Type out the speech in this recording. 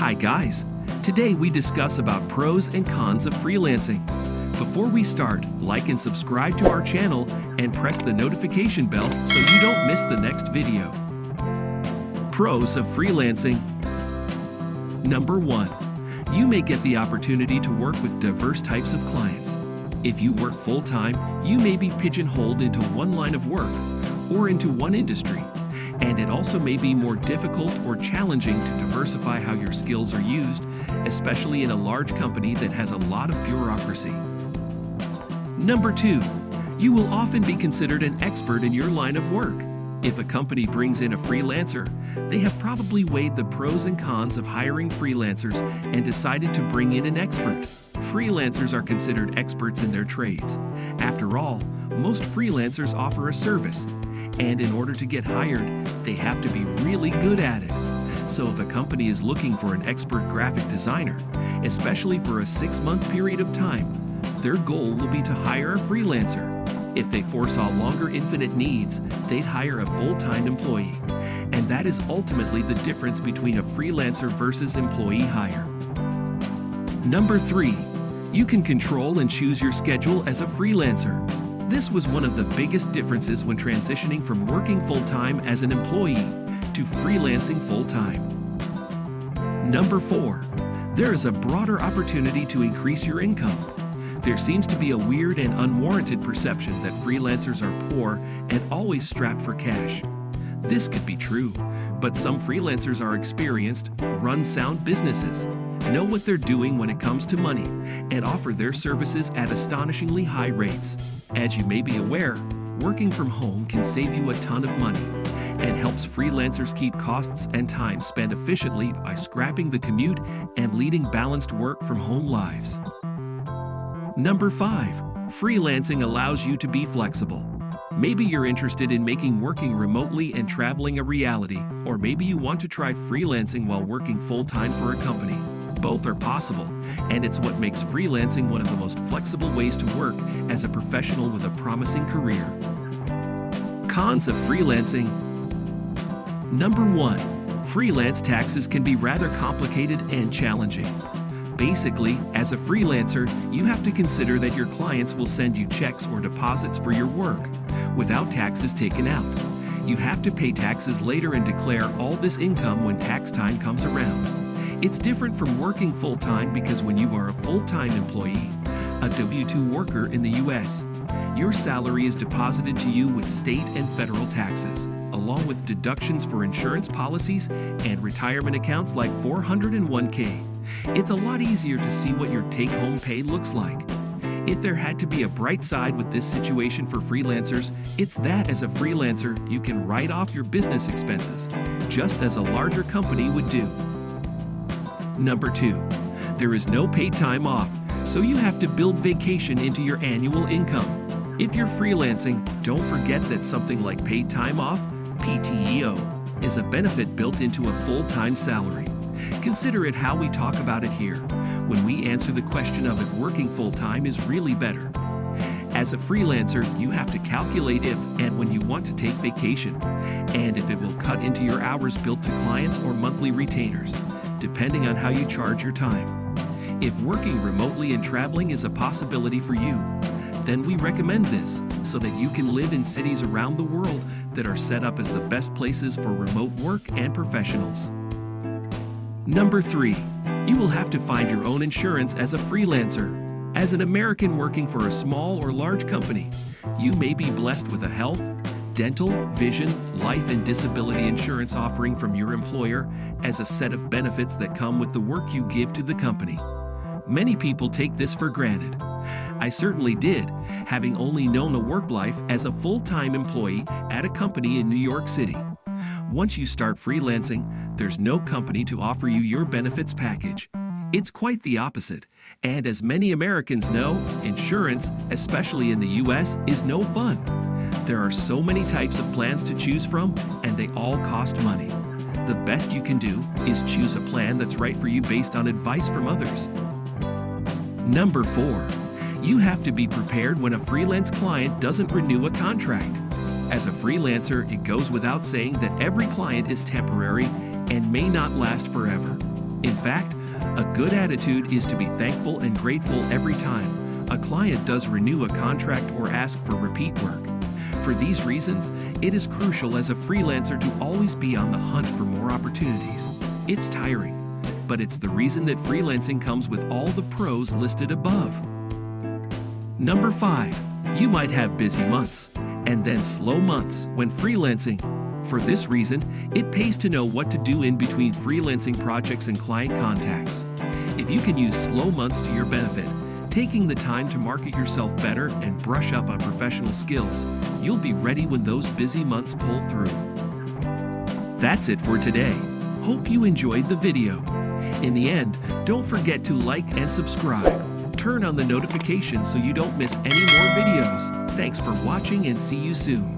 Hi guys! Today we discuss about pros and cons of freelancing. Before we start, like and subscribe to our channel and press the notification bell so you don't miss the next video. Pros of freelancing. Number 1. You may get the opportunity to work with diverse types of clients. If you work full-time, you may be pigeon-holed into one line of work or into one industry. And it also may be more difficult or challenging to diversify how your skills are used, especially in a large company that has a lot of bureaucracy. Number 2. You will often be considered an expert in your line of work. If a company brings in a freelancer, they have probably weighed the pros and cons of hiring freelancers and decided to bring in an expert. Freelancers are considered experts in their trades. After all, most freelancers offer a service, and in order to get hired, they have to be really good at it. So if a company is looking for an expert graphic designer, especially for a 6-month period of time, their goal will be to hire a freelancer. If they foresaw longer infinite needs, they'd hire a full-time employee. And that is ultimately the difference between a freelancer versus employee hire. Number 3. You can control and choose your schedule as a freelancer. This was one of the biggest differences when transitioning from working full-time as an employee to freelancing full-time. Number 4. There is a broader opportunity to increase your income. There seems to be a weird and unwarranted perception that freelancers are poor and always strapped for cash. This could be true, but some freelancers are experienced, run sound businesses, know what they're doing when it comes to money, and offer their services at astonishingly high rates. As you may be aware, working from home can save you a ton of money and helps freelancers keep costs and time spent efficiently by scrapping the commute and leading balanced work from home lives. Number 5. Freelancing allows you to be flexible. Maybe you're interested in making working remotely and traveling a reality, or maybe you want to try freelancing while working full-time for a company. Both are possible, and it's what makes freelancing one of the most flexible ways to work as a professional with a promising career. Cons of freelancing. Number 1. Freelance taxes can be rather complicated and challenging. Basically, as a freelancer, you have to consider that your clients will send you checks or deposits for your work without taxes taken out. You have to pay taxes later and declare all this income when tax time comes around. It's different from working full-time because when you are a full-time employee, a W-2 worker in the U.S., your salary is deposited to you with state and federal taxes, along with deductions for insurance policies and retirement accounts like 401k. It's a lot easier to see what your take-home pay looks like. If there had to be a bright side with this situation for freelancers, it's that as a freelancer, you can write off your business expenses, just as a larger company would do. Number 2. There is no paid time off, so you have to build vacation into your annual income. If you're freelancing, don't forget that something like paid time off, PTO, is a benefit built into a full-time salary. Consider it how we talk about it here, when we answer the question of if working full-time is really better. As a freelancer, you have to calculate if and when you want to take vacation, and if it will cut into your hours billed to clients or monthly retainers, depending on how you charge your time. If working remotely and traveling is a possibility for you, then we recommend this so that you can live in cities around the world that are set up as the best places for remote work and professionals. Number 3. You will have to find your own insurance as a freelancer. As an American working for a small or large company, you may be blessed with a health, dental, vision, life, and disability insurance offering from your employer as a set of benefits that come with the work you give to the company. Many people take this for granted. I certainly did, having only known a work life as a full-time employee at a company in New York City. Once you start freelancing, there's no company to offer you your benefits package. It's quite the opposite, and as many Americans know, insurance, especially in the US, is no fun. There are so many types of plans to choose from, and they all cost money. The best you can do is choose a plan that's right for you based on advice from others. Number 4. You have to be prepared when a freelance client doesn't renew a contract. As a freelancer, it goes without saying that every client is temporary and may not last forever. In fact, a good attitude is to be thankful and grateful every time a client does renew a contract or ask for repeat work. For these reasons, it is crucial as a freelancer to always be on the hunt for more opportunities. It's tiring, but it's the reason that freelancing comes with all the pros listed above. Number 5. You might have busy months, and then slow months when freelancing. For this reason, it pays to know what to do in between freelancing projects and client contacts. If you can use slow months to your benefit, taking the time to market yourself better and brush up on professional skills, you'll be ready when those busy months pull through. That's it for today. Hope you enjoyed the video. In the end, don't forget to like and subscribe. Turn on the notifications so you don't miss any more videos. Thanks for watching and see you soon.